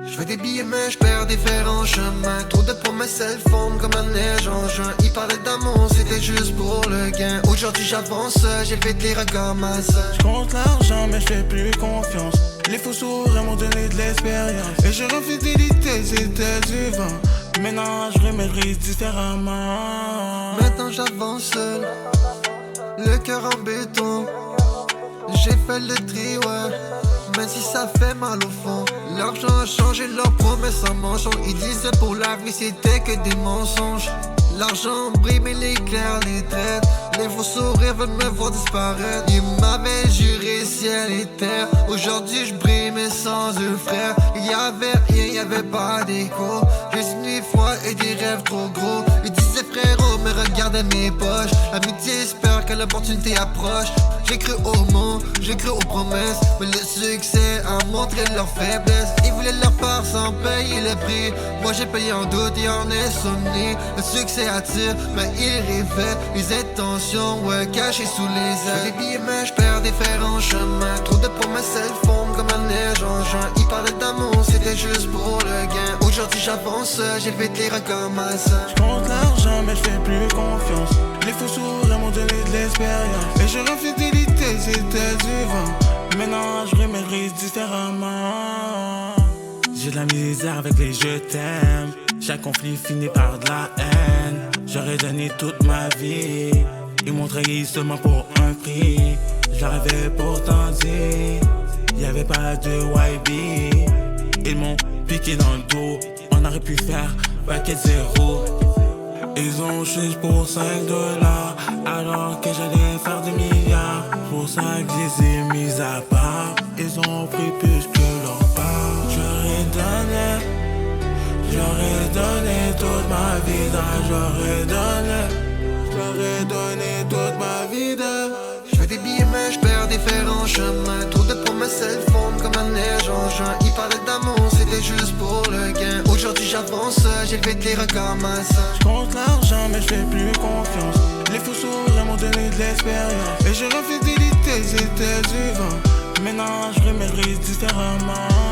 Je fais des billets mais je perds différents chemins. Trop de promesses elles fondent comme la neige en juin. Ils parlaient d'amour, c'était juste pour le gain. Aujourd'hui j'avance, j'ai fait des regards malsains. Je compte l'argent mais je fais plus confiance. Les faux sourires m'ont donné de l'expérience. Et je infidélité c'était du vent. Maintenant je remérise différemment. Maintenant j'avance seul, le cœur en béton. J'ai fait le tri, ouais, même si ça fait mal au fond. L'argent a changé leurs promesses en mensonges. Ils disaient pour l'avenir c'était que des mensonges. L'argent brille mais l'éclair les traite. Les faux sourires veulent me voir disparaître. Ils m'avaient juré ciel et terre. Aujourd'hui je brille mais sans eux frère. Il y avait rien, il y avait pas d'écho. Juste une nuit froide et des rêves trop gros. Ils disaient frérot mais regardez mes poches. L'amitié espère que l'opportunité approche. J'ai cru au monde, j'ai cru aux promesses. Mais le succès a montré leur faiblesse. Ils voulaient leur part sans payer le prix. Moi j'ai payé en doute et en insomnie. Le succès attire mais il révèle les intentions, ouais, cachées sous les ailes. Des billets mais je perds différents chemins. Trop de promesses elles fondent comme la neige en juin. Ils parlaient d'amour, c'était juste pour le gain. Aujourd'hui j'avance, j'ai fait des records malsains. Je compte l'argent mais je fais plus confiance. Les faux sourires m'ont donné de l'expérience. Et je infidélité c'était du vent. Maintenant je remérise différemment. J'ai de la misère avec les je t'aime. Chaque conflit finit par de la haine. J'aurais donné toute ma vie. Ils m'ont trahi seulement pour un prix. Je leur avais pourtant dit y'avait pas de YB. Ils m'ont piqué dans le dos. On aurait pu faire paquet zéro. Ils ont chuté pour 5 dollars alors que j'allais faire des milliards. Pour ça que je les ai mis à part. Ils ont pris plus que leur part. J'aurais donné toute ma vie. J'aurais donné toute ma vie. Je fais des billets mais je perds différents chemins. Trop de promesses elles fondent comme la neige en juin. Ils parlaient d'amour, c'était juste pour le gain. Aujourd'hui j'avance, j'ai fait des regards malsains. Je compte l'argent mais je fais plus confiance. Les faux sourires m'ont donné de l'expérience. Et je infidélité c'était du vent. Maintenant je remérise différemment.